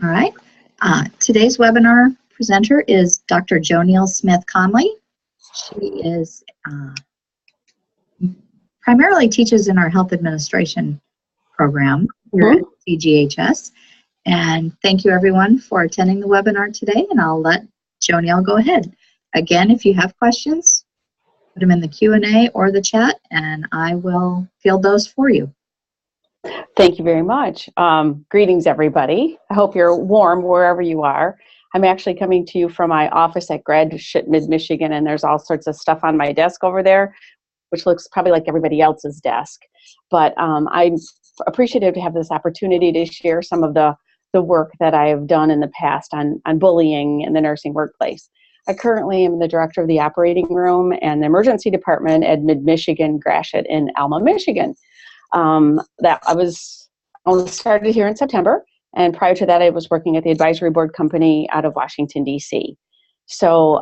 All right. Today's webinar presenter is Dr. JoNeil Smith Conley. She is primarily teaches in our health administration program here at CGHS. And thank you everyone for attending the webinar today, and I'll let JoNeil go ahead. Again, if you have questions, put them in the Q&A or the chat, and I will field those for you. Thank you very much. Greetings, everybody. I hope you're warm wherever you are. I'm actually coming to you from my office at Graduate Mid-Michigan, and there's all sorts of stuff on my desk over there, which looks probably like everybody else's desk. But I'm appreciative to have this opportunity to share some of the work that I have done in the past on bullying in the nursing workplace. I currently am the director of the operating room and the emergency department at Mid-Michigan Gratiot in Alma, Michigan. That I was started here in September, and prior to that I was working at the advisory board company out of Washington, D.C. So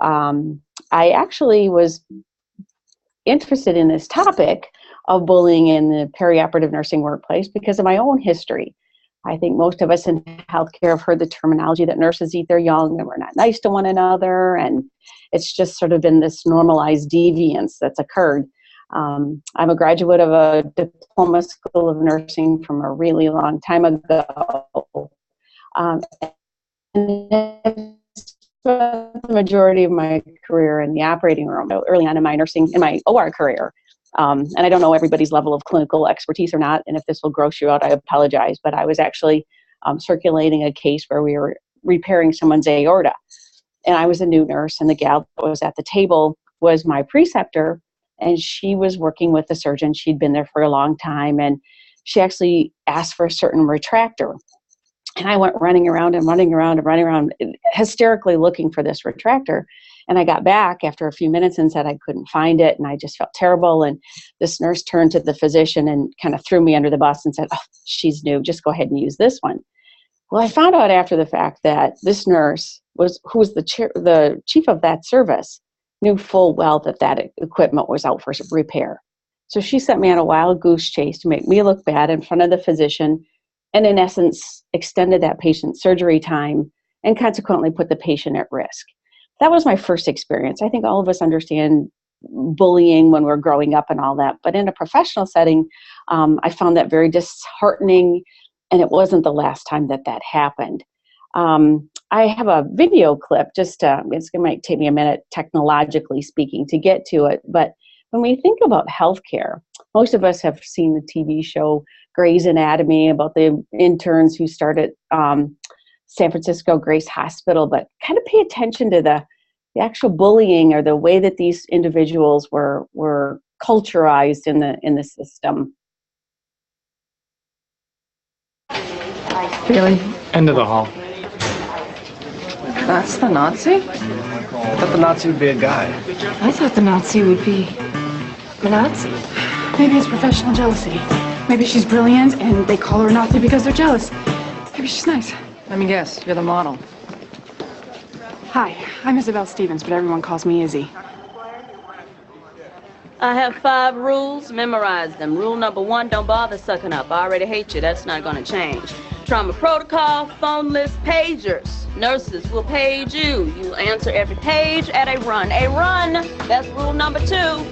I actually was interested in this topic of bullying in the perioperative nursing workplace because of my own history. I think most of us in healthcare have heard the terminology that nurses eat their young and we're not nice to one another, and it's just sort of been this normalized deviance that's occurred. I'm a graduate of a diploma school of nursing from a really long time ago. And I spent the majority of my career in the operating room, early on in my OR career. And I don't know everybody's level of clinical expertise or not, and if this will gross you out, I apologize, but I was actually circulating a case where we were repairing someone's aorta. And I was a new nurse, and the gal that was at the table was my preceptor, and she was working with the surgeon. She'd been there for a long time, and she actually asked for a certain retractor. And I went running around, hysterically looking for this retractor. And I got back after a few minutes and said I couldn't find it, and I just felt terrible. And this nurse turned to the physician and kind of threw me under the bus and said, "Oh, she's new, just go ahead and use this one." Well, I found out after the fact that this nurse, who was the chief of that service, knew full well that equipment was out for repair. So she sent me on a wild goose chase to make me look bad in front of the physician, and in essence extended that patient's surgery time and consequently put the patient at risk. That was my first experience. I think all of us understand bullying when we're growing up and all that, but in a professional setting, I found that very disheartening, and it wasn't the last time that happened. I have a video clip, it might take me a minute technologically speaking to get to it, but when we think about healthcare, most of us have seen the TV show Grey's Anatomy about the interns who started San Francisco Grace Hospital, but kind of pay attention to the actual bullying or the way that these individuals were culturized in the system. Really? End of the hall. That's the Nazi? I thought the Nazi would be a guy. I thought the Nazi would be a Nazi. Maybe it's professional jealousy. Maybe she's brilliant and they call her a Nazi because they're jealous. Maybe she's nice. Let me guess, you're the model. Hi, I'm Isabel Stevens, but everyone calls me Izzy. I have 5 rules, memorize them. Rule number 1, don't bother sucking up. I already hate you, that's not gonna change. Trauma protocol, phone list, pagers. Nurses will page you. You'll answer every page at a run. A run, that's rule number 2.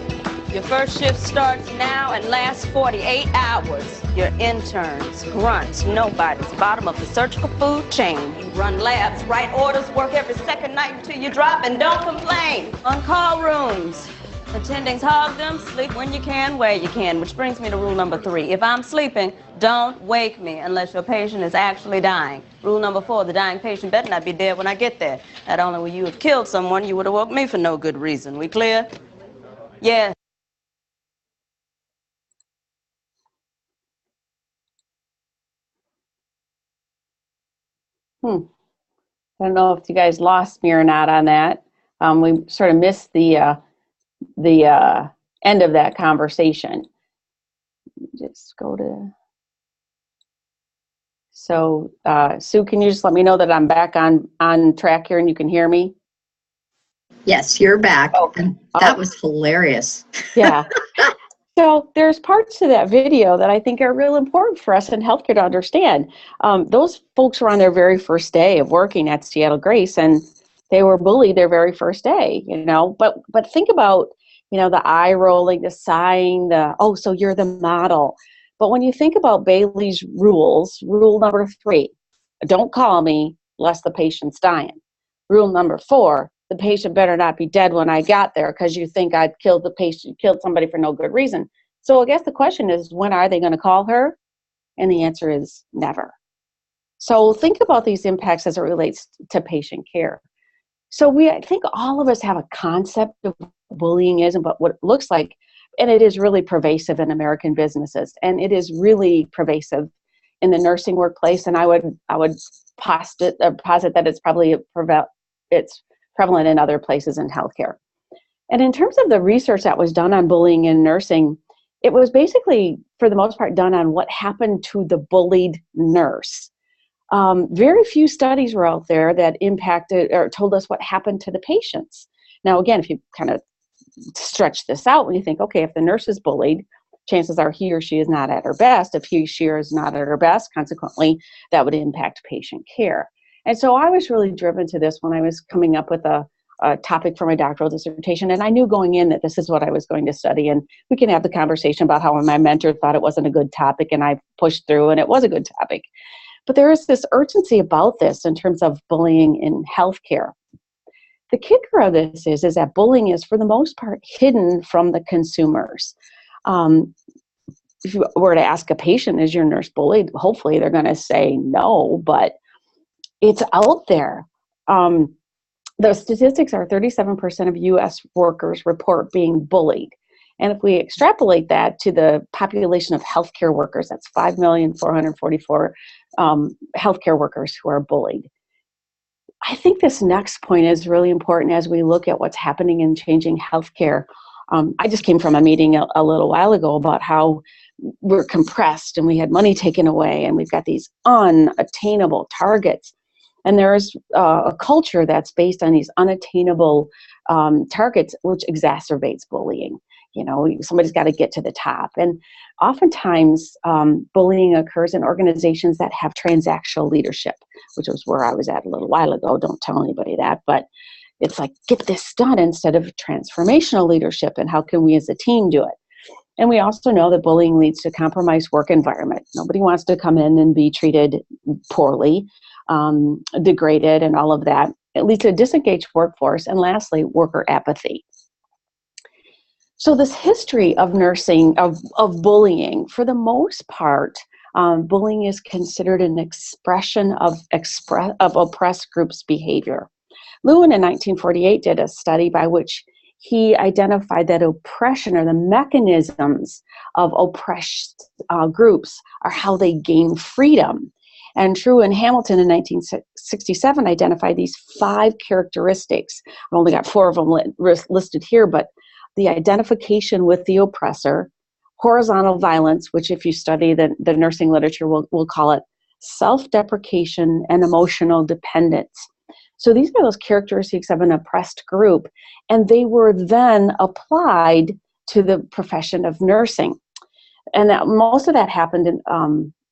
Your first shift starts now and lasts 48 hours. Your interns, grunts, nobodies, bottom of the surgical food chain. You run labs, write orders, work every second night until you drop, and don't complain. On call rooms, attendings hog them, sleep when you can, where you can, which brings me to rule number 3. If I'm sleeping, don't wake me unless your patient is actually dying. Rule number 4, the dying patient better not be dead when I get there. Not only will you have killed someone, you would have woke me for no good reason. We clear? Yeah. I don't know if you guys lost me or not on that. We sort of missed the end of that conversation. Just go to. So, Sue, can you just let me know that I'm back on track here and you can hear me? Yes, you're back. Okay. And that was hilarious. Yeah. So there's parts of that video that I think are real important for us in healthcare to understand. Those folks were on their very first day of working at Seattle Grace, and they were bullied their very first day, you know. But think about, you know, the eye rolling, the sighing, the, oh, so you're the model. But when you think about Bailey's rules, rule number 3, don't call me unless the patient's dying. Rule number 4, the patient better not be dead when I got there because you think I'd killed the patient, killed somebody for no good reason. So I guess the question is, when are they going to call her? And the answer is never. So think about these impacts as it relates to patient care. So I think all of us have a concept of what bullying is and what it looks like, and it is really pervasive in American businesses, and it is really pervasive in the nursing workplace. And I would posit that it's probably prevalent in other places in healthcare. And in terms of the research that was done on bullying in nursing, it was basically, for the most part, done on what happened to the bullied nurse. Very few studies were out there that impacted or told us what happened to the patients. Now, again, if you kind of stretch this out, when you think, okay, if the nurse is bullied, chances are he or she is not at her best. If he or she is not at her best, consequently, that would impact patient care. And so I was really driven to this when I was coming up with a topic for my doctoral dissertation. And I knew going in that this is what I was going to study. And we can have the conversation about how my mentor thought it wasn't a good topic and I pushed through and it was a good topic. But there is this urgency about this in terms of bullying in healthcare. The kicker of this is that bullying is, for the most part, hidden from the consumers. If you were to ask a patient, is your nurse bullied? Hopefully they're going to say no, but it's out there. The statistics are 37% of U.S. workers report being bullied. And if we extrapolate that to the population of healthcare workers, that's 5,444,000 healthcare workers who are bullied. I think this next point is really important as we look at what's happening in changing healthcare. I just came from a meeting a little while ago about how we're compressed and we had money taken away and we've got these unattainable targets. And there's a culture that's based on these unattainable targets, which exacerbates bullying. You know, somebody's got to get to the top. And oftentimes bullying occurs in organizations that have transactional leadership, which was where I was at a little while ago. Don't tell anybody that, but it's like, get this done instead of transformational leadership. And how can we as a team do it? And we also know that bullying leads to compromised work environment. Nobody wants to come in and be treated poorly, degraded, and all of that. It leads to a disengaged workforce. And lastly, worker apathy. So this history of nursing, of bullying, for the most part, bullying is considered an expression of oppressed groups' behavior. Lewin in 1948 did a study by which he identified that oppression, or the mechanisms of oppressed groups, are how they gain freedom. And True and Hamilton in 1967 identified these 5 characteristics. I've only got 4 of them listed here, but the identification with the oppressor, horizontal violence, which if you study the nursing literature, we'll call it self-deprecation, and emotional dependence. So these are those characteristics of an oppressed group, and they were then applied to the profession of nursing. And most of that happened in,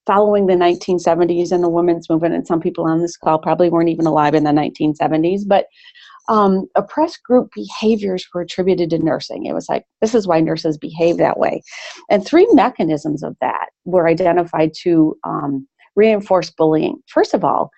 following the 1970s and the women's movement, and some people on this call probably weren't even alive in the 1970s, but oppressed group behaviors were attributed to nursing. It was like, this is why nurses behave that way. And 3 mechanisms of that were identified to reinforce bullying. First of all,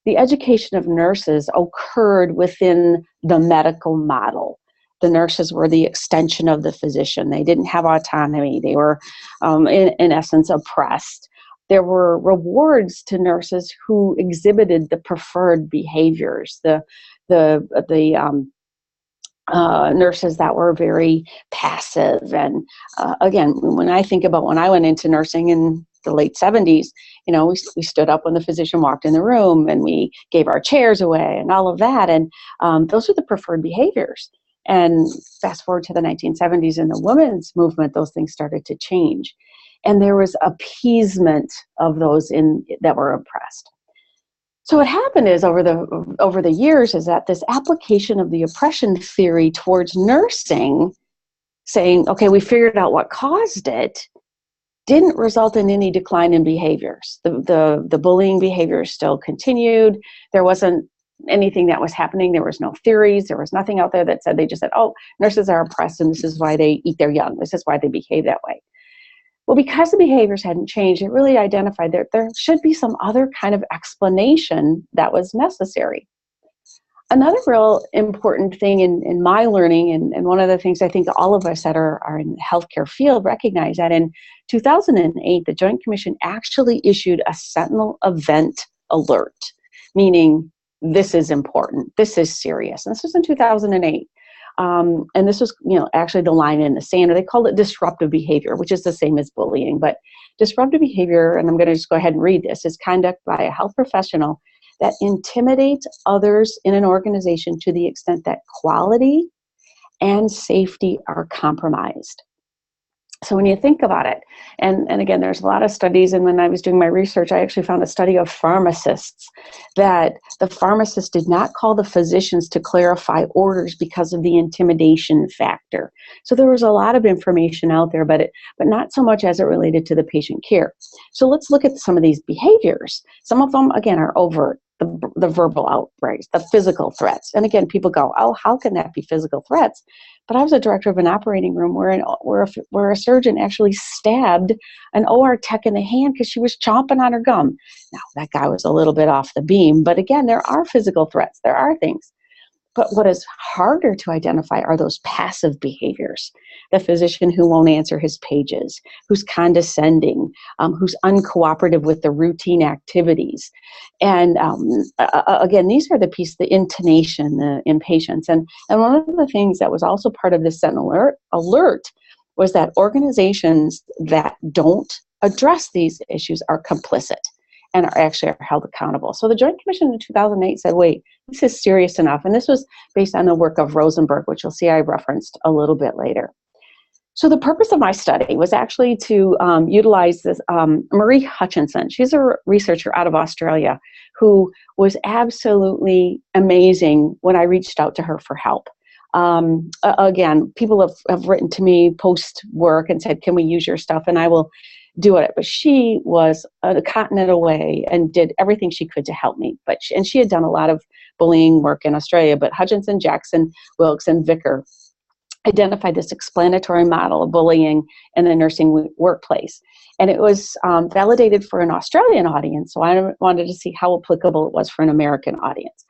the education of nurses occurred within the medical model. The nurses were the extension of the physician. They didn't have autonomy. They were, in essence, oppressed. There were rewards to nurses who exhibited the preferred behaviors. The nurses that were very passive. And again, when I think about when I went into nursing in the late 70s, you know, we stood up when the physician walked in the room and we gave our chairs away and all of that. And those are the preferred behaviors. And fast forward to the 1970s in the women's movement, those things started to change. And there was appeasement of those that were oppressed. So what happened is over the years is that this application of the oppression theory towards nursing saying, okay, we figured out what caused it, didn't result in any decline in behaviors. The bullying behavior still continued. There wasn't anything that was happening. There was no theories. There was nothing out there that said, they just said, oh, nurses are oppressed and this is why they eat their young. This is why they behave that way. Well, because the behaviors hadn't changed, it really identified that there should be some other kind of explanation that was necessary. Another real important thing in my learning, and one of the things I think all of us that are in the healthcare field recognize, that in 2008, the Joint Commission actually issued a sentinel event alert, meaning this is important, this is serious. And this was in 2008. And this was, actually the line in the sand, or they called it disruptive behavior, which is the same as bullying. But disruptive behavior, and I'm going to just go ahead and read this, is conduct by a health professional that intimidates others in an organization to the extent that quality and safety are compromised. So when you think about it, and again, there's a lot of studies, and when I was doing my research, I actually found a study of pharmacists, that the pharmacists did not call the physicians to clarify orders because of the intimidation factor. So there was a lot of information out there, but not so much as it related to the patient care. So let's look at some of these behaviors. Some of them, again, are overt. The verbal outbreaks, the physical threats. And again, people go, oh, how can that be physical threats? But I was a director of an operating room where a surgeon actually stabbed an OR tech in the hand because she was chomping on her gum. Now, that guy was a little bit off the beam, but again, there are physical threats. There are things. But what is harder to identify are those passive behaviors. The physician who won't answer his pages, who's condescending, who's uncooperative with the routine activities. And again, these are the intonation, the impatience. And one of the things that was also part of this sentinel alert was that organizations that don't address these issues are complicit and are held accountable. So the Joint Commission in 2008 said, wait, this is serious enough. And this was based on the work of Rosenberg, which you'll see I referenced a little bit later. So the purpose of my study was actually to utilize this Marie Hutchinson. She's a researcher out of Australia who was absolutely amazing when I reached out to her for help. Again, people have written to me post-work and said, can we use your stuff? And I will do it. But she was a continent away and did everything she could to help me. And she had done a lot of bullying work in Australia, but Hutchinson, Jackson, Wilkes, and Vickers identified this explanatory model of bullying in the nursing workplace. And it was validated for an Australian audience, so I wanted to see how applicable it was for an American audience.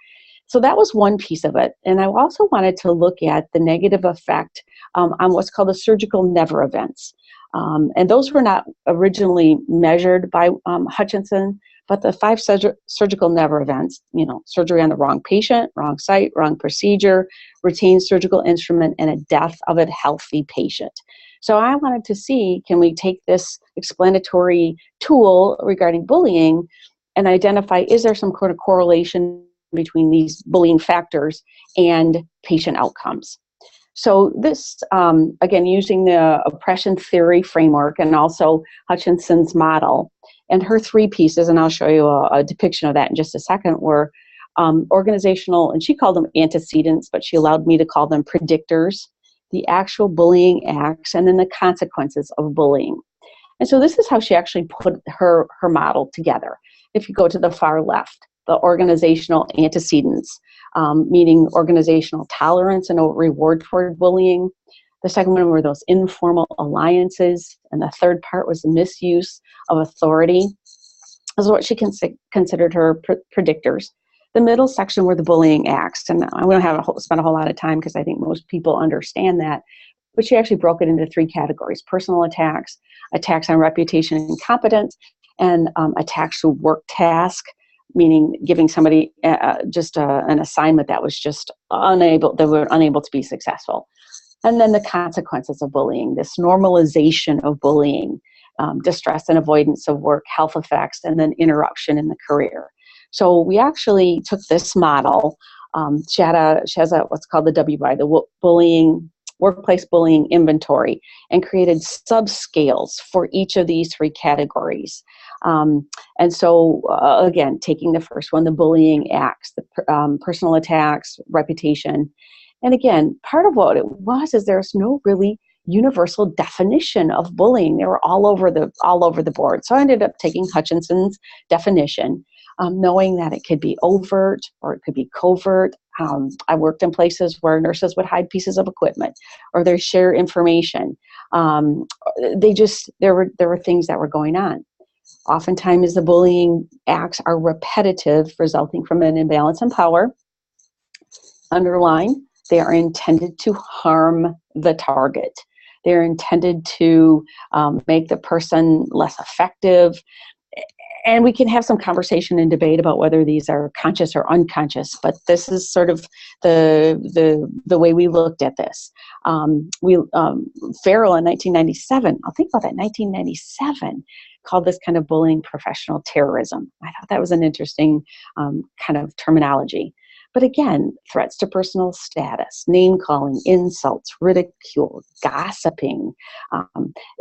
So that was one piece of it. And I also wanted to look at the negative effect on what's called the surgical never events. And those were not originally measured by Hutchinson, but the 5 surgical never events, surgery on the wrong patient, wrong site, wrong procedure, routine surgical instrument, and a death of a healthy patient. So I wanted to see, can we take this explanatory tool regarding bullying and identify, is there some kind of correlation between these bullying factors and patient outcomes? So this, again, using the oppression theory framework and also Hutchinson's model, and her 3 pieces, and I'll show you a depiction of that in just a second, were organizational, and she called them antecedents, but she allowed me to call them predictors, the actual bullying acts, and then the consequences of bullying. And so this is how she actually put her model together. If you go to the far left, the organizational antecedents, meaning organizational tolerance and a reward for bullying. The second one were those informal alliances. And the third part was the misuse of authority. This is what she considered her predictors. The middle section were the bullying acts. And I'm going to spend a whole lot of time because I think most people understand that. But she actually broke it into 3 categories: personal attacks, attacks on reputation and competence, and attacks to work task, meaning giving somebody an assignment that was just they were unable to be successful. And then the consequences of bullying, this normalization of bullying, distress and avoidance of work, health effects, and then interruption in the career. So we actually took this model, she has what's called the WI, the workplace bullying inventory, and created subscales for each of these 3 categories. And so, again, taking the first one, the bullying acts, the personal attacks, reputation. And again, part of what it was is there's no really universal definition of bullying. They were all over the board. So I ended up taking Hutchinson's definition, knowing that it could be overt or it could be covert. I worked in places where nurses would hide pieces of equipment or they share information. There were things that were going on. Oftentimes the bullying acts are repetitive, resulting from an imbalance in power. Underline, they are intended to harm the target. They're intended to make the person less effective. And we can have some conversation and debate about whether these are conscious or unconscious, but this is sort of the way we looked at this. Farrell in 1997, I'll think about that, 1997, called this kind of bullying professional terrorism. I thought that was an interesting kind of terminology. But again, threats to personal status, name-calling, insults, ridicule, gossiping,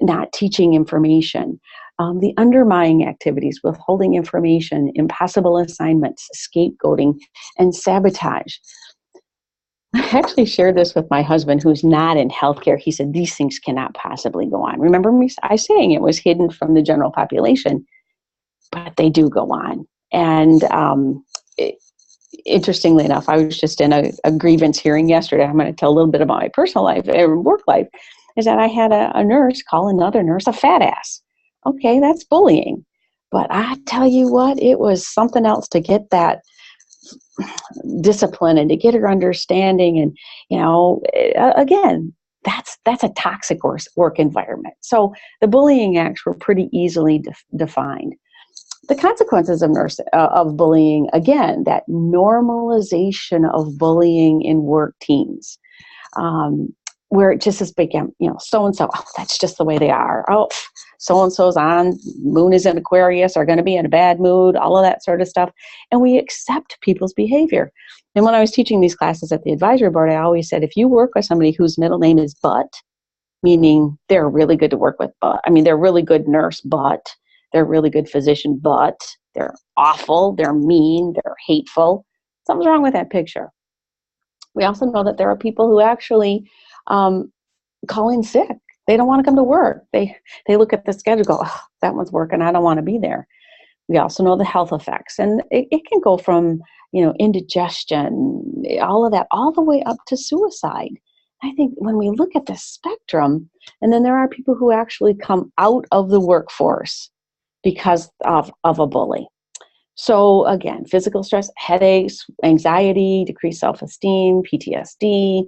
not teaching information, the undermining activities, withholding information, impossible assignments, scapegoating, and sabotage. I actually shared this with my husband, who's not in healthcare. He said, these things cannot possibly go on. Remember me saying it was hidden from the general population, but they do go on. And interestingly enough, I was just in a grievance hearing yesterday. I'm going to tell a little bit about my personal life and work life, is that I had a nurse call another nurse a fat ass. Okay, that's bullying. But I tell you what, it was something else to get that discipline and to get her understanding. And, again, that's a toxic work environment. So the bullying acts were pretty easily defined. The consequences of bullying, again, that normalization of bullying in work teams, where it just has become, so-and-so, oh, that's just the way they are. Oh, so-and-so's on, moon is in Aquarius, are going to be in a bad mood, all of that sort of stuff. And we accept people's behavior. And when I was teaching these classes at the advisory board, I always said, if you work with somebody whose middle name is but, meaning they're really good to work with, but, they're really good nurse, but, they're really good physician, but they're awful, they're mean, they're hateful. Something's wrong with that picture. We also know that there are people who actually call in sick. They don't want to come to work. They look at the schedule, go, oh, that one's working, I don't want to be there. We also know the health effects, and it can go from indigestion, all of that, all the way up to suicide. I think when we look at the spectrum, and then there are people who actually come out of the workforce because of a bully. So again, physical stress, headaches, anxiety, decreased self-esteem, PTSD,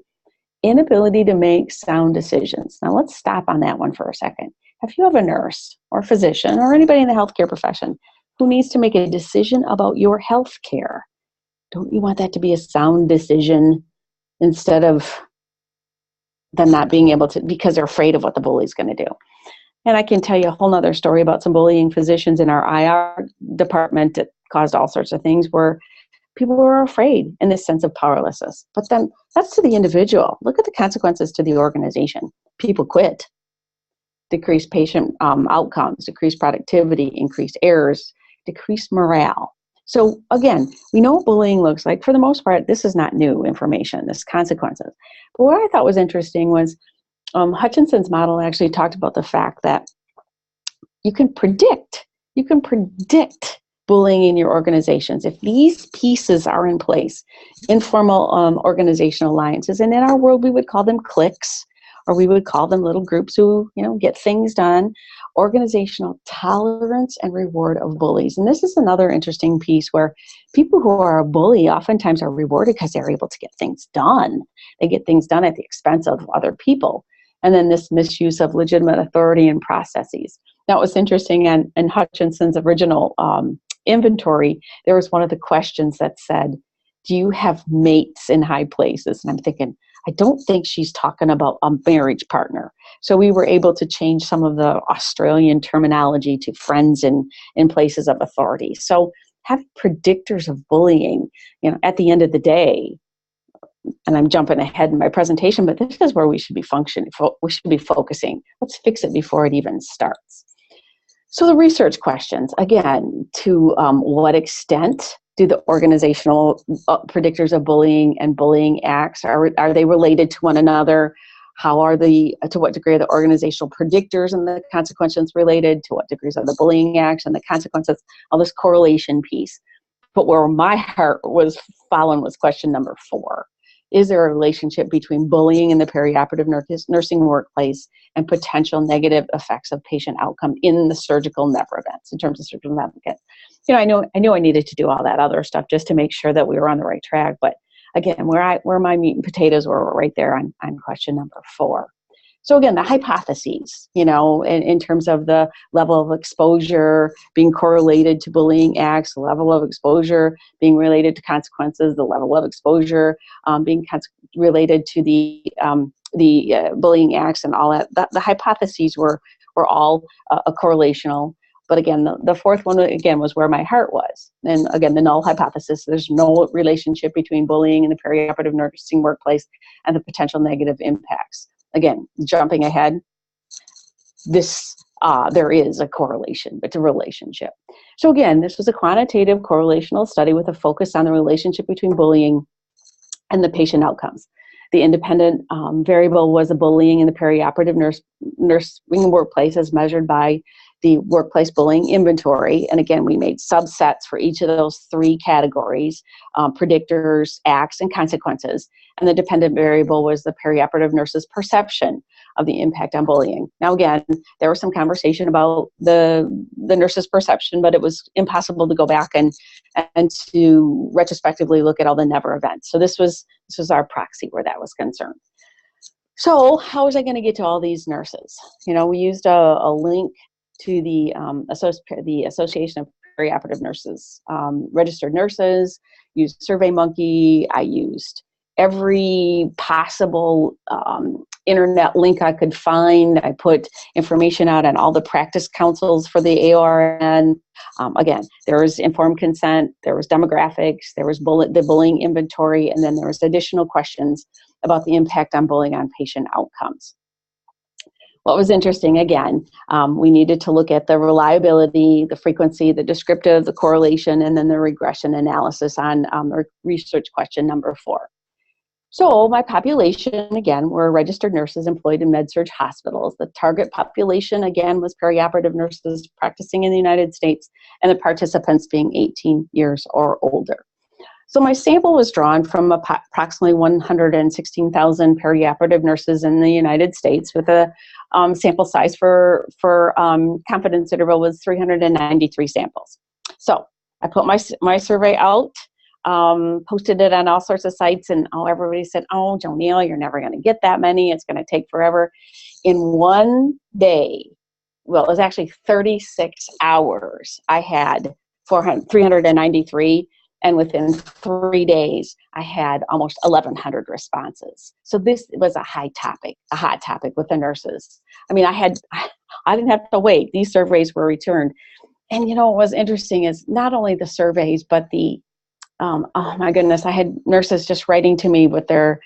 inability to make sound decisions. Now let's stop on that one for a second. If you have a nurse or physician or anybody in the healthcare profession who needs to make a decision about your health care, don't you want that to be a sound decision instead of them not being able to, because they're afraid of what the bully's going to do? And I can tell you a whole nother story about some bullying physicians in our IR department that caused all sorts of things where people were afraid in this sense of powerlessness. But then that's to the individual. Look at the consequences to the organization. People quit, decreased patient outcomes, decreased productivity, increased errors, decreased morale. So again, we know what bullying looks like. For the most part, this is not new information, this consequences. But what I thought was interesting was Hutchinson's model actually talked about the fact that you can predict bullying in your organizations. If these pieces are in place, informal organizational alliances, and in our world we would call them cliques, or we would call them little groups who, get things done, organizational tolerance and reward of bullies. And this is another interesting piece where people who are a bully oftentimes are rewarded because they're able to get things done. They get things done at the expense of other people. And then this misuse of legitimate authority and processes. Now, it was interesting, in Hutchinson's original inventory, there was one of the questions that said, do you have mates in high places? And I'm thinking, I don't think she's talking about a marriage partner. So we were able to change some of the Australian terminology to friends in places of authority. So having predictors of bullying, at the end of the day, and I'm jumping ahead in my presentation, but this is where we should be we should be focusing. Let's fix it before it even starts. So the research questions, again, to what extent do the organizational predictors of bullying and bullying acts, are they related to one another? to what degree are the organizational predictors and the consequences related, to what degrees are the bullying acts and the consequences, all this correlation piece. But where my heart was following was question number 4. Is there a relationship between bullying in the perioperative nursing workplace and potential negative effects of patient outcome in the surgical never events, in terms of surgical never events? I knew I needed to do all that other stuff just to make sure that we were on the right track. But again, where my meat and potatoes were right there on question number 4. So again, the hypotheses, in terms of the level of exposure being correlated to bullying acts, the level of exposure being related to consequences, the level of exposure being related to the bullying acts and all that. The hypotheses were all correlational. But again, the 4th one, again, was where my heart was. And again, the null hypothesis, there's no relationship between bullying in the perioperative nursing workplace and the potential negative impacts. Again, jumping ahead, there is a correlation, it's a relationship. So again, this was a quantitative correlational study with a focus on the relationship between bullying and the patient outcomes. The independent variable was the bullying in the perioperative nursing workplace as measured by the workplace bullying inventory. And again, we made subsets for each of those 3 categories, predictors, acts, and consequences. And the dependent variable was the perioperative nurse's perception of the impact on bullying. Now again, there was some conversation about the nurse's perception, but it was impossible to go back and to retrospectively look at all the never events. So this was our proxy where that was concerned. So how was I going to get to all these nurses? We used a link to the Association of Perioperative Nurses, registered nurses, used SurveyMonkey. I used every possible internet link I could find. I put information out on all the practice councils for the AORN. Again, there was informed consent, there was demographics, there was the bullying inventory, and then there was additional questions about the impact on bullying on patient outcomes. What was interesting, again, we needed to look at the reliability, the frequency, the descriptive, the correlation, and then the regression analysis on research question number 4. So my population, again, were registered nurses employed in med-surg hospitals. The target population, again, was perioperative nurses practicing in the United States, and the participants being 18 years or older. So my sample was drawn from approximately 116,000 perioperative nurses in the United States, with a sample size for confidence interval was 393 samples. So I put my survey out, posted it on all sorts of sites, and everybody said, "Oh, JoNeil, you're never going to get that many. It's going to take forever." In one day, well, it was actually 36 hours, I had 393. And within 3 days, I had almost 1,100 responses. So this was a hot topic with the nurses. I mean, I didn't have to wait. These surveys were returned. And what was interesting is not only the surveys, but oh my goodness, I had nurses just writing to me with their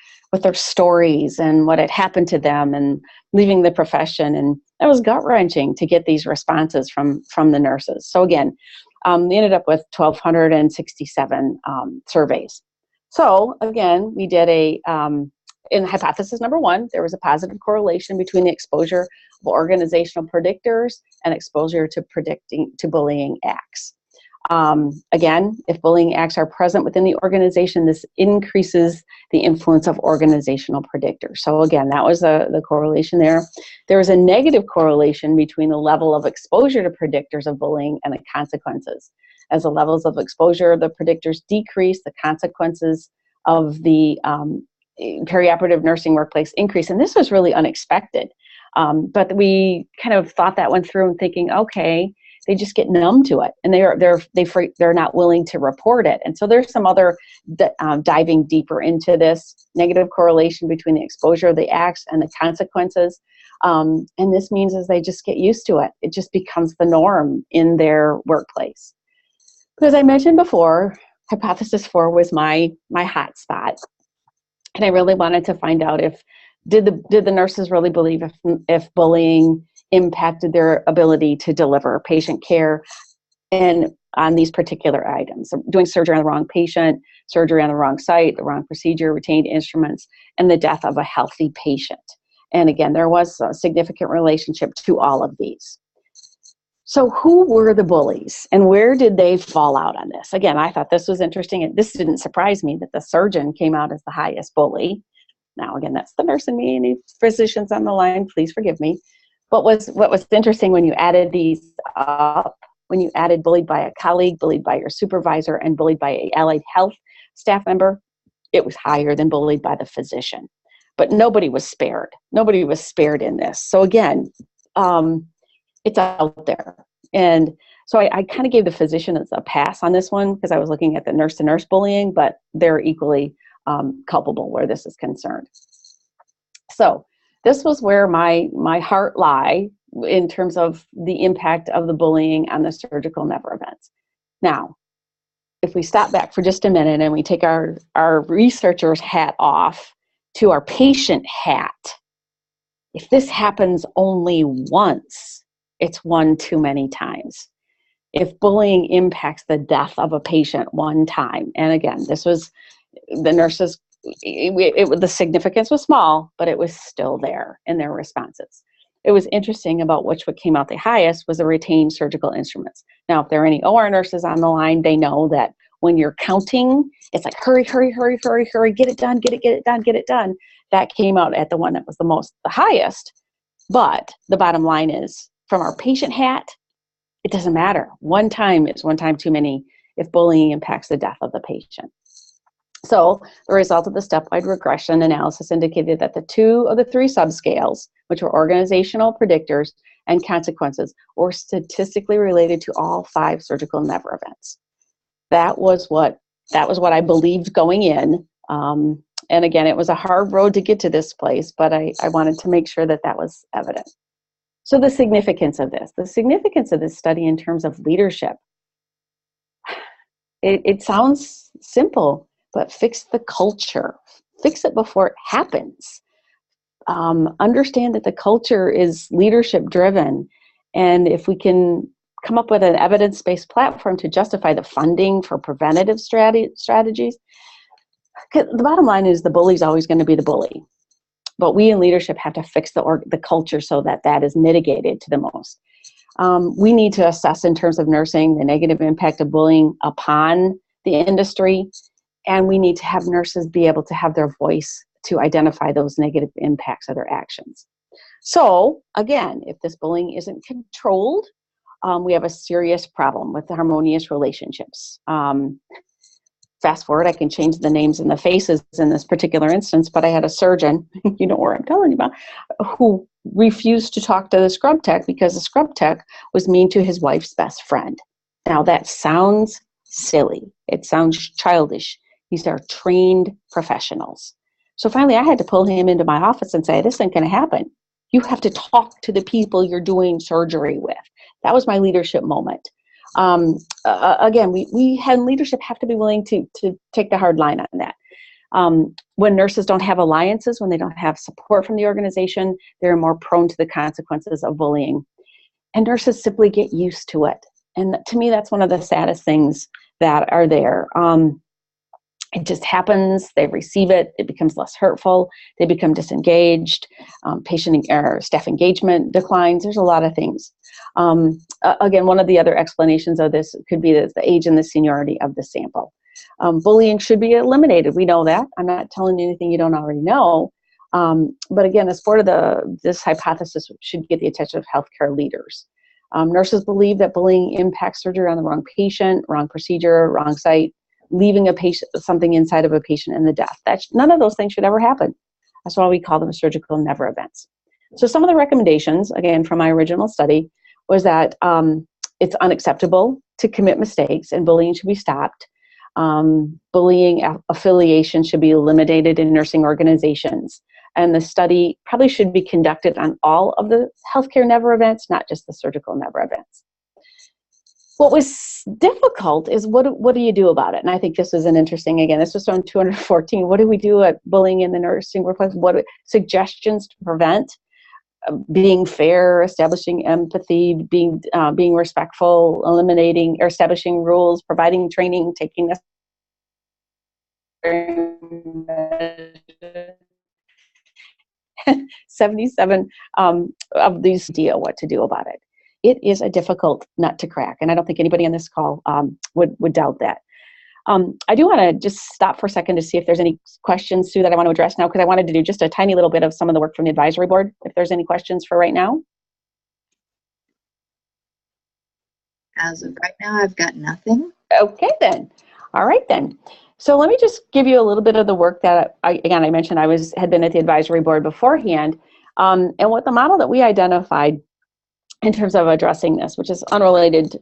stories and what had happened to them and leaving the profession. And it was gut-wrenching to get these responses from the nurses. So again, they ended up with 1,267 surveys. So again, we did in hypothesis number 1, there was a positive correlation between the exposure of organizational predictors and exposure to bullying acts. Again, if bullying acts are present within the organization, this increases the influence of organizational predictors. So again, that was the correlation there. There was a negative correlation between the level of exposure to predictors of bullying and the consequences. As the levels of exposure of the predictors decrease, the consequences of the perioperative nursing workplace increase. And this was really unexpected. But we kind of thought that went through and thinking, okay, they just get numb to it, and they're not willing to report it. And so there's some other diving deeper into this negative correlation between the exposure of the acts and the consequences. And this means as they just get used to it, it just becomes the norm in their workplace. But as I mentioned before, hypothesis 4 was my hot spot, and I really wanted to find out did the nurses really believe if bullying impacted their ability to deliver patient care and on these particular items. So doing surgery on the wrong patient, surgery on the wrong site, the wrong procedure, retained instruments, and the death of a healthy patient. And again, there was a significant relationship to all of these. So who were the bullies and where did they fall out on this? Again, I thought this was interesting, and this didn't surprise me that the surgeon came out as the highest bully. Now, again, that's the nurse in me. Any physicians on the line, please forgive me. But what was interesting when you added these up, when you added bullied by a colleague, bullied by your supervisor, and bullied by an allied health staff member, it was higher than bullied by the physician. But nobody was spared. Nobody was spared in this. So again, it's out there. And so I kind of gave the physician a pass on this one because I was looking at the nurse-to-nurse bullying, but they're equally culpable where this is concerned. So this was where my heart lie in terms of the impact of the bullying on the surgical never events. Now, if we stop back for just a minute and we take our researcher's hat off to our patient hat, if this happens only once, it's one too many times. If bullying impacts the death of a patient one time, and again, this was the nurses, the significance was small, but it was still there in their responses. It was interesting about what came out the highest was the retained surgical instruments. Now, if there are any OR nurses on the line, they know that when you're counting, it's like, hurry, hurry, hurry, hurry, hurry, get it done, get it done, get it done. That came out at the one that was the highest. But the bottom line is, from our patient hat, it doesn't matter. One time is one time too many if bullying impacts the death of the patient. So the result of the stepwise regression analysis indicated that the 2 of the 3 subscales, which were organizational predictors and consequences, were statistically related to all 5 surgical never events. That was what I believed going in. And again, it was a hard road to get to this place, but I wanted to make sure that that was evident. So the significance of this study in terms of leadership, it sounds simple, but fix the culture. Fix it before it happens. Understand that the culture is leadership driven. And if we can come up with an evidence-based platform to justify the funding for preventative strategies, the bottom line is the bully's always going to be the bully. But we in leadership have to fix the culture so that that is mitigated to the most. We need to assess in terms of nursing the negative impact of bullying upon the industry, and we need to have nurses be able to have their voice to identify those negative impacts of their actions. So again, if this bullying isn't controlled, we have a serious problem with the harmonious relationships. Fast forward, I can change the names and the faces in this particular instance, but I had a surgeon, you know where I'm telling you about, who refused to talk to the scrub tech because the scrub tech was mean to his wife's best friend. Now that sounds silly. It sounds childish. These are trained professionals. So finally I had to pull him into my office and say, this ain't gonna happen. You have to talk to the people you're doing surgery with. That was my leadership moment. Again, we had leadership have to be willing to take the hard line on that. When nurses don't have alliances, when they don't have support from the organization, they're more prone to the consequences of bullying. And nurses simply get used to it. And to me, that's one of the saddest things that are there. It just happens, they receive it, it becomes less hurtful, they become disengaged, patient or staff engagement declines, there's a lot of things. Again, one of the other explanations of this could be the age and the seniority of the sample. Bullying should be eliminated, we know that. I'm not telling you anything you don't already know. But again, the support of this hypothesis should get the attention of healthcare leaders. Nurses believe that bullying impacts surgery on the wrong patient, wrong procedure, wrong site, leaving a patient, something inside of a patient and the death. None of those things should ever happen. That's why we call them surgical never events. So some of the recommendations, again, from my original study, was that it's unacceptable to commit mistakes and bullying should be stopped. Bullying affiliation should be eliminated in nursing organizations. And the study probably should be conducted on all of the healthcare never events, not just the surgical never events. What was difficult is what do you do about it? And I think this was an interesting, again, this was from 214. What do we do at bullying in the nursing workplace? What suggestions to prevent? Being fair, establishing empathy, being respectful, eliminating or establishing rules, providing training, taking necessary measures. 77 of these idea what to do about it. It is a difficult nut to crack, and I don't think anybody on this call would doubt that. I do want to just stop for a second to see if there's any questions, Sue, that I want to address now, because I wanted to do just a tiny little bit of some of the work from the advisory board, if there's any questions for right now. As of right now, I've got nothing. Okay, then. All right, then. So let me just give you a little bit of the work that, I mentioned I had been at the advisory board beforehand, and what the model that we identified in terms of addressing this, which is unrelated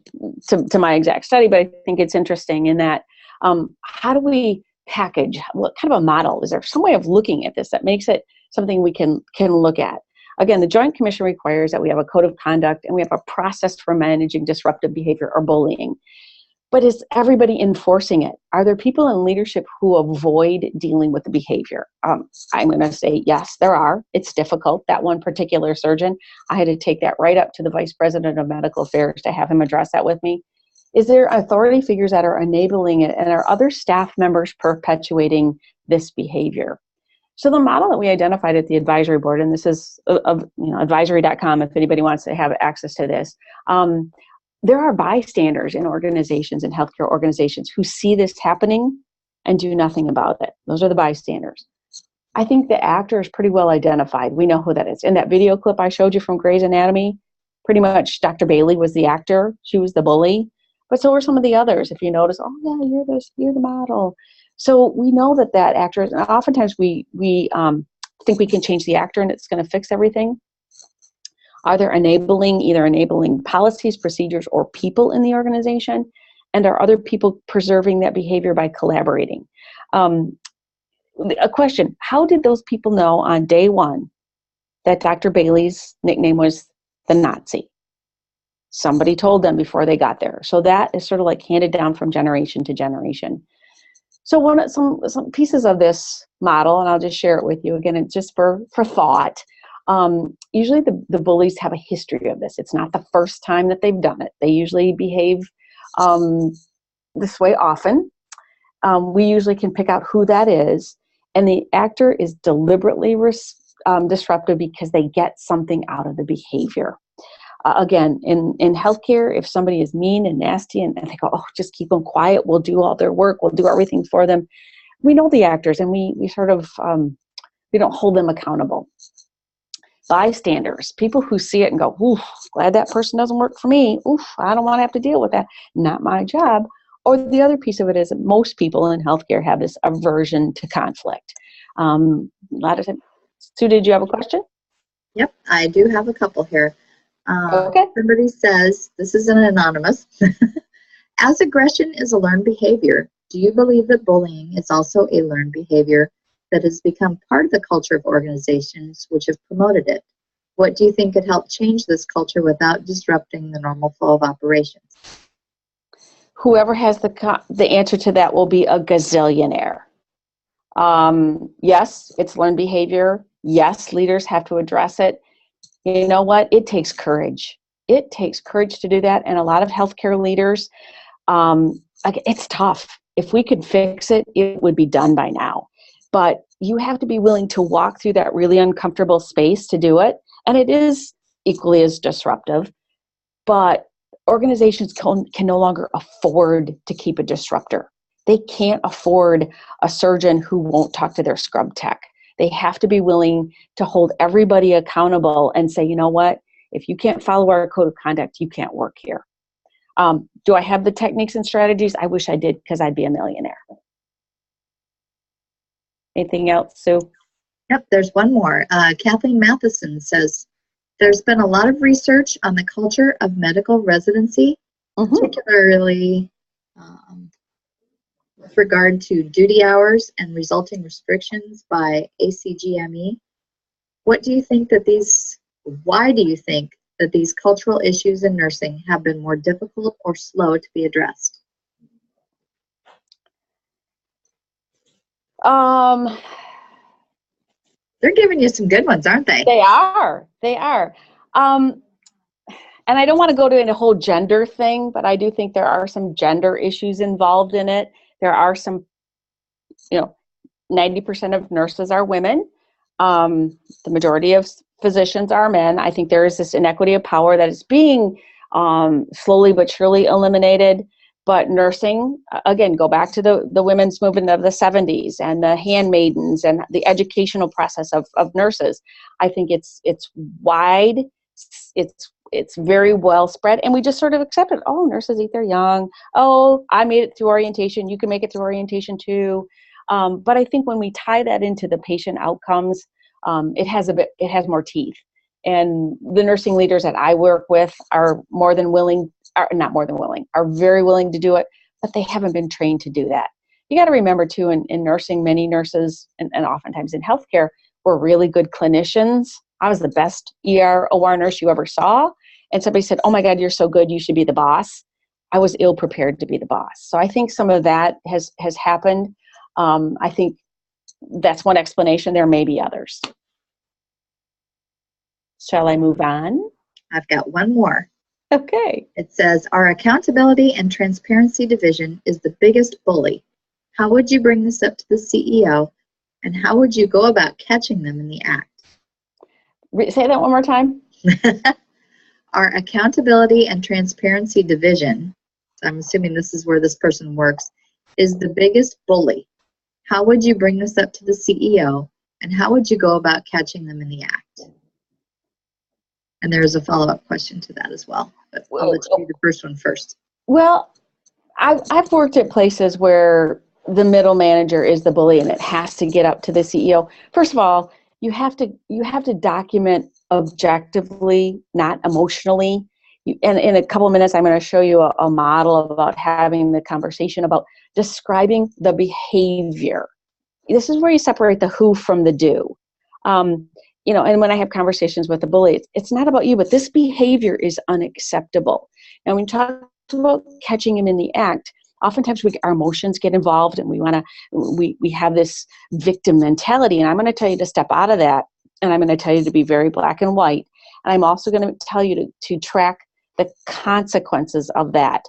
to my exact study, but I think it's interesting in that, how do we package, what kind of a model? Is there some way of looking at this that makes it something we can look at? Again, the Joint Commission requires that we have a code of conduct and we have a process for managing disruptive behavior or bullying. But is everybody enforcing it? Are there people in leadership who avoid dealing with the behavior? I'm going to say yes, there are. It's difficult. That one particular surgeon, I had to take that right up to the Vice President of Medical Affairs to have him address that with me. Is there authority figures that are enabling it, and are other staff members perpetuating this behavior? So the model that we identified at the advisory board, and this is advisory.com if anybody wants to have access to this, there are bystanders in organizations and healthcare organizations who see this happening and do nothing about it. Those are the bystanders. I think the actor is pretty well identified. We know who that is. In that video clip I showed you from Grey's Anatomy, pretty much Dr. Bailey was the actor. She was the bully. But so were some of the others. If you notice, oh yeah, you're the model. So we know that actor, and oftentimes we think we can change the actor and it's going to fix everything. Are there either enabling policies, procedures, or people in the organization? And are other people preserving that behavior by collaborating? A question, how did those people know on day one that Dr. Bailey's nickname was the Nazi? Somebody told them before they got there. So that is sort of like handed down from generation to generation. So some pieces of this model, and I'll just share it with you. Again, it's just for thought. Usually the bullies have a history of this. It's not the first time that they've done it. They usually behave this way often. We usually can pick out who that is. And the actor is deliberately disruptive because they get something out of the behavior. Again, in healthcare, if somebody is mean and nasty and they go, oh, just keep them quiet, we'll do all their work, we'll do everything for them. We know the actors and we sort of, we don't hold them accountable. Bystanders, people who see it and go, oof, glad that person doesn't work for me. Oof, I don't want to have to deal with that. Not my job. Or the other piece of it is that most people in healthcare have this aversion to conflict. A lot of times. Sue, did you have a question? Yep, I do have a couple here. Okay. Somebody says, this is an anonymous, as aggression is a learned behavior, do you believe that bullying is also a learned behavior that has become part of the culture of organizations which have promoted it? What do you think could help change this culture without disrupting the normal flow of operations? Whoever has the answer to that will be a gazillionaire. Yes, it's learned behavior. Yes, leaders have to address it. You know what? It takes courage. It takes courage to do that. And a lot of healthcare leaders, it's tough. If we could fix it, it would be done by now. But you have to be willing to walk through that really uncomfortable space to do it. And it is equally as disruptive. But organizations can no longer afford to keep a disruptor. They can't afford a surgeon who won't talk to their scrub tech. They have to be willing to hold everybody accountable and say, you know what, if you can't follow our code of conduct, you can't work here. Do I have the techniques and strategies? I wish I did, because I'd be a millionaire. Anything else, Sue? Yep, there's one more. Kathleen Matheson says, there's been a lot of research on the culture of medical residency, particularly with regard to duty hours and resulting restrictions by ACGME. Why do you think that these cultural issues in nursing have been more difficult or slow to be addressed? They're giving you some good ones, aren't they? They are. And I don't want to go to a whole gender thing, but I do think there are some gender issues involved in it. There are some, 90% of nurses are women. The majority of physicians are men. I think there is this inequity of power that is being slowly but surely eliminated. But nursing, again, go back to the women's movement of the 70s and the handmaidens and the educational process of nurses. I think it's wide, it's very well spread, and we just sort of accept it. Oh, nurses eat their young. Oh, I made it through orientation. You can make it through orientation too. But I think when we tie that into the patient outcomes, it has more teeth. And the nursing leaders that I work with are are very willing to do it, but they haven't been trained to do that. You got to remember too, in nursing, many nurses, and oftentimes in healthcare, were really good clinicians. I was the best OR nurse you ever saw. And somebody said, oh my God, you're so good, you should be the boss. I was ill prepared to be the boss. So I think some of that has happened. I think that's one explanation. There may be others. Shall I move on? I've got one more. Okay. It says, our accountability and transparency division is the biggest bully. How would you bring this up to the CEO, and how would you go about catching them in the act? Say that one more time. Our accountability and transparency division, so I'm assuming this is where this person works, is the biggest bully. How would you bring this up to the CEO, and how would you go about catching them in the act? And there's a follow-up question to that as well, but I'll let you do the first one first. Well, I've worked at places where the middle manager is the bully and it has to get up to the CEO. First of all, you have to document objectively, not emotionally. And in a couple of minutes, I'm going to show you a model about having the conversation about describing the behavior. This is where you separate the who from the do. And when I have conversations with the bully, it's not about you, but this behavior is unacceptable. And when we talk about catching him in the act, oftentimes our emotions get involved, and we have this victim mentality. And I'm going to tell you to step out of that, and I'm going to tell you to be very black and white. And I'm also going to tell you to track the consequences of that.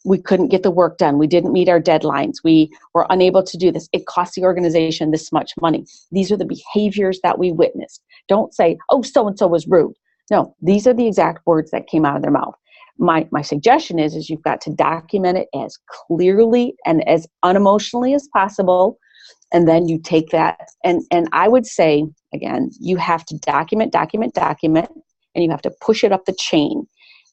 We couldn't get the work done. We didn't meet our deadlines. We were unable to do this. It cost the organization this much money. These are the behaviors that we witnessed. Don't say, oh, so-and-so was rude. No, these are the exact words that came out of their mouth. My suggestion is you've got to document it as clearly and as unemotionally as possible. And then you take that, and I would say, again, you have to document, and you have to push it up the chain.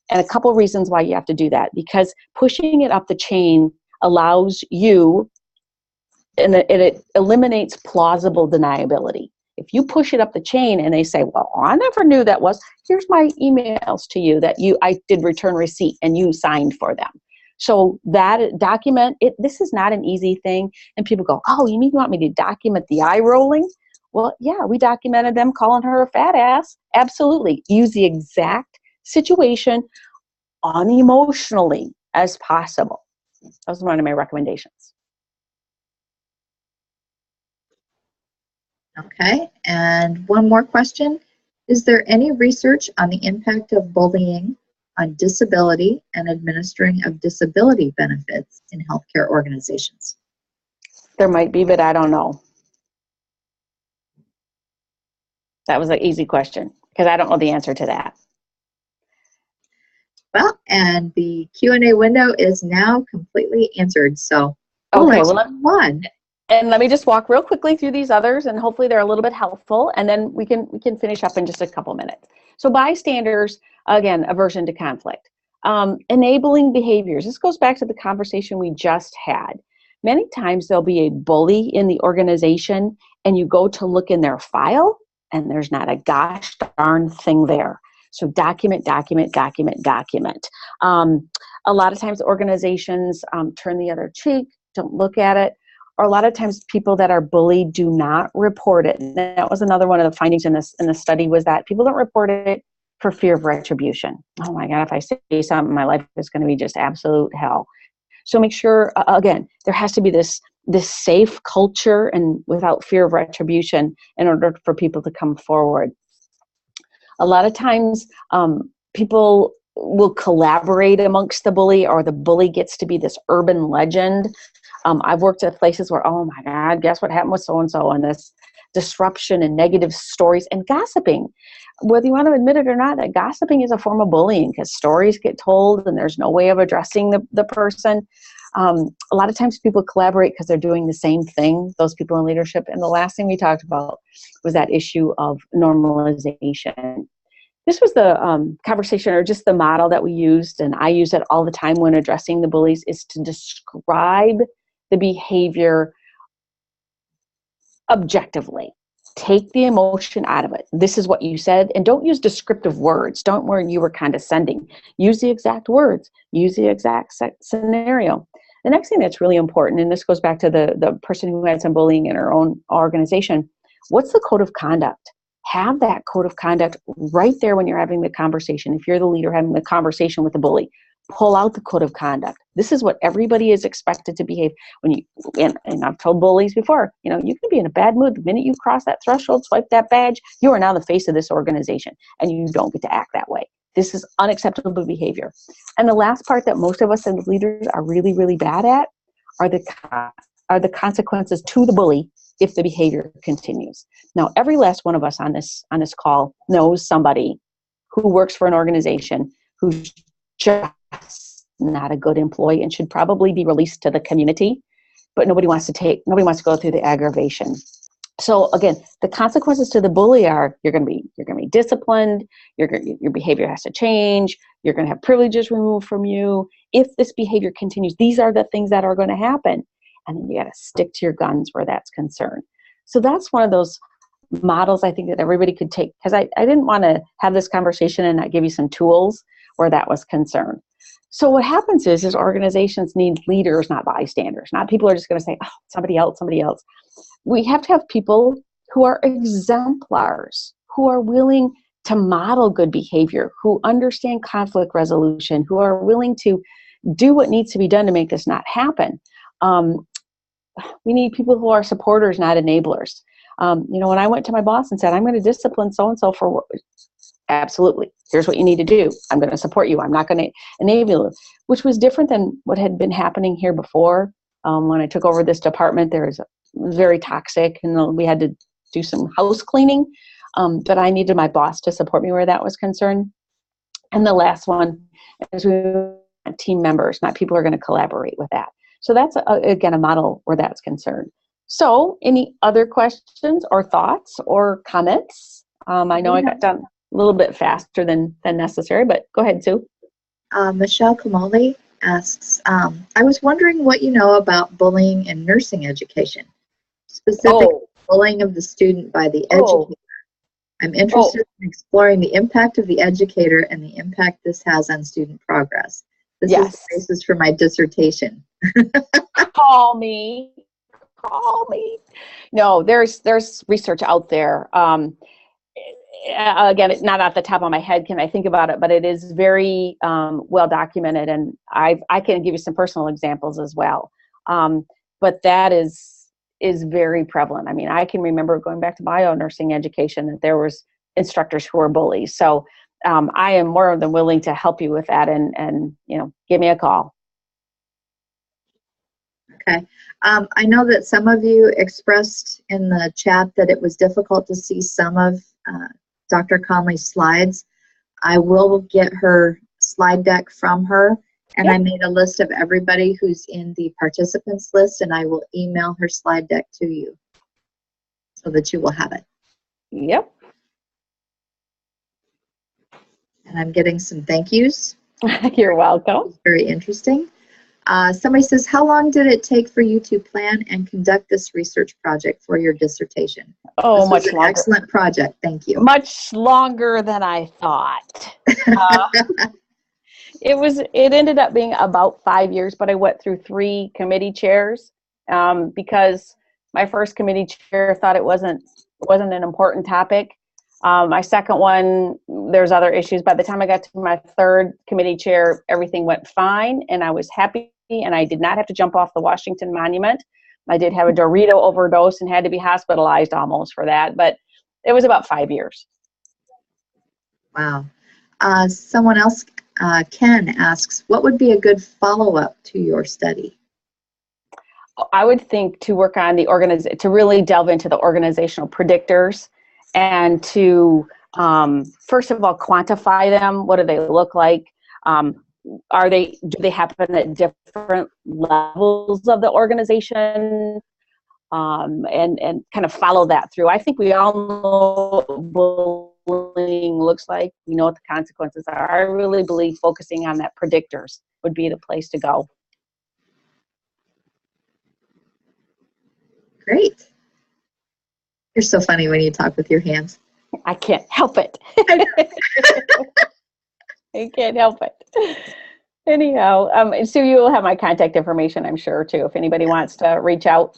And a couple of reasons why you have to do that, because pushing it up the chain allows you, and it eliminates plausible deniability. If you push it up the chain and they say, well, I never knew that was, here's my emails to you that I did return receipt and you signed for them. So that document, this is not an easy thing. And people go, oh, you mean you want me to document the eye rolling? Well, yeah, we documented them calling her a fat ass. Absolutely. Use the exact situation unemotionally as possible. That was one of my recommendations. Okay, and one more question. Is there any research on the impact of bullying on disability and administering of disability benefits in healthcare organizations? There might be, but I don't know. That was an easy question because I don't know the answer to that. Well, and the Q&A window is now completely answered, so okay, And let me just walk real quickly through these others, and hopefully they're a little bit helpful, and then we can finish up in just a couple minutes. So bystanders, again, aversion to conflict. Enabling behaviors. This goes back to the conversation we just had. Many times there'll be a bully in the organization, and you go to look in their file, and there's not a gosh darn thing there. So document. A lot of times organizations turn the other cheek, don't look at it. Or a lot of times people that are bullied do not report it. And that was another one of the findings in the study, was that people don't report it for fear of retribution. Oh my God, if I say something, my life is going to be just absolute hell. So make sure, again, there has to be this safe culture and without fear of retribution in order for people to come forward. A lot of times people will collaborate amongst the bully, or the bully gets to be this urban legend. I've worked at places where, oh my God, guess what happened with so-and-so, and disruption and negative stories and gossiping. Whether you want to admit it or not, that gossiping is a form of bullying because stories get told and there's no way of addressing the person. A lot of times people collaborate because they're doing the same thing, those people in leadership. And the last thing we talked about was that issue of normalization. This was the conversation, or just the model that we used, and I use it all the time when addressing the bullies, is to describe the behavior objectively. Take the emotion out of it. This is what you said, and don't use descriptive words. Don't where you were condescending. Use the exact words. Use the exact scenario. The next thing that's really important, and this goes back to the person who had some bullying in her own organization, what's the code of conduct? Have that code of conduct right there when you're having the conversation. If you're the leader having the conversation with the bully, pull out the code of conduct. This is what everybody is expected to behave. When you, and I've told bullies before, you can be in a bad mood. The minute you cross that threshold, swipe that badge, you are now the face of this organization, and you don't get to act that way. This is unacceptable behavior. And the last part that most of us as leaders are really, really bad at are the consequences to the bully if the behavior continues. Now, every last one of us on this call knows somebody who works for an organization who's just not a good employee and should probably be released to the community, but nobody wants to go through the aggravation. So again, the consequences to the bully are you're going to be disciplined. Your behavior has to change. You're going to have privileges removed from you. If this behavior continues, these are the things that are going to happen. And then you got to stick to your guns where that's concerned. So that's one of those models I think that everybody could take, because I didn't want to have this conversation and not give you some tools where that was concerned. So what happens is organizations need leaders, not bystanders. Not people who are just going to say, oh, somebody else. We have to have people who are exemplars, who are willing to model good behavior, who understand conflict resolution, who are willing to do what needs to be done to make this not happen. We need people who are supporters, not enablers. When I went to my boss and said, I'm going to discipline so-and-so for what, absolutely, here's what you need to do. I'm going to support you. I'm not going to enable you, which was different than what had been happening here before. When I took over this department, it was very toxic, and we had to do some house cleaning, but I needed my boss to support me where that was concerned. And the last one is we want team members, not people who are going to collaborate with that. So that's, again, a model where that's concerned. So any other questions or thoughts or comments? I know I got done a little bit faster than necessary, but go ahead, Sue. Michelle Conley asks, I was wondering what you know about bullying in nursing education, specifically bullying of the student by the educator. I'm interested in exploring the impact of the educator and the impact this has on student progress. This is the basis for my dissertation. Call me. No, there's research out there. Again, it's not off the top of my head can I think about it, but it is very well documented, and I can give you some personal examples as well. But that is very prevalent. I mean, I can remember going back to bio nursing education that there was instructors who were bullies. So I am more than willing to help you with that, and give me a call. Okay. I know that some of you expressed in the chat that it was difficult to see some of Dr. Conley's slides. I will get her slide deck from her, and I made a list of everybody who's in the participants list, and I will email her slide deck to you so that you will have it. Yep. And I'm getting some thank yous. You're welcome. Very interesting. Somebody says, how long did it take for you to plan and conduct this research project for your dissertation? Oh, much longer. Excellent project. Thank you. Much longer than I thought. It ended up being about 5 years, but I went through 3 committee chairs because my first committee chair thought it wasn't an important topic. My second one, there's other issues. By the time I got to my third committee chair, everything went fine, and I was happy, and I did not have to jump off the Washington Monument. I did have a Dorito overdose and had to be hospitalized almost for that, but it was about 5 years. Wow. Someone else, Ken, asks, what would be a good follow-up to your study? I would think to work on the to really delve into the organizational predictors, and to first of all quantify them. What do they look like? Do they happen at different levels of the organization? And kind of follow that through. I think we all know what bullying looks like. We know what the consequences are. I really believe focusing on that predictors would be the place to go. Great. You're so funny when you talk with your hands. I can't help it. I can't help it. Anyhow, Sue, you will have my contact information, I'm sure, too, if anybody wants to reach out.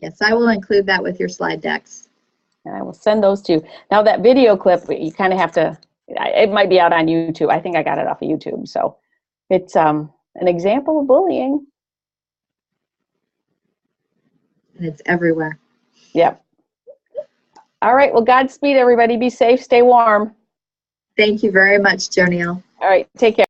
Yes, I will include that with your slide decks. And I will send those to you. Now, that video clip, you kind of have to, it might be out on YouTube. I think I got it off of YouTube. So it's an example of bullying. And it's everywhere. Yep. All right. Well, Godspeed, everybody. Be safe. Stay warm. Thank you very much, JoNeil. All right. Take care.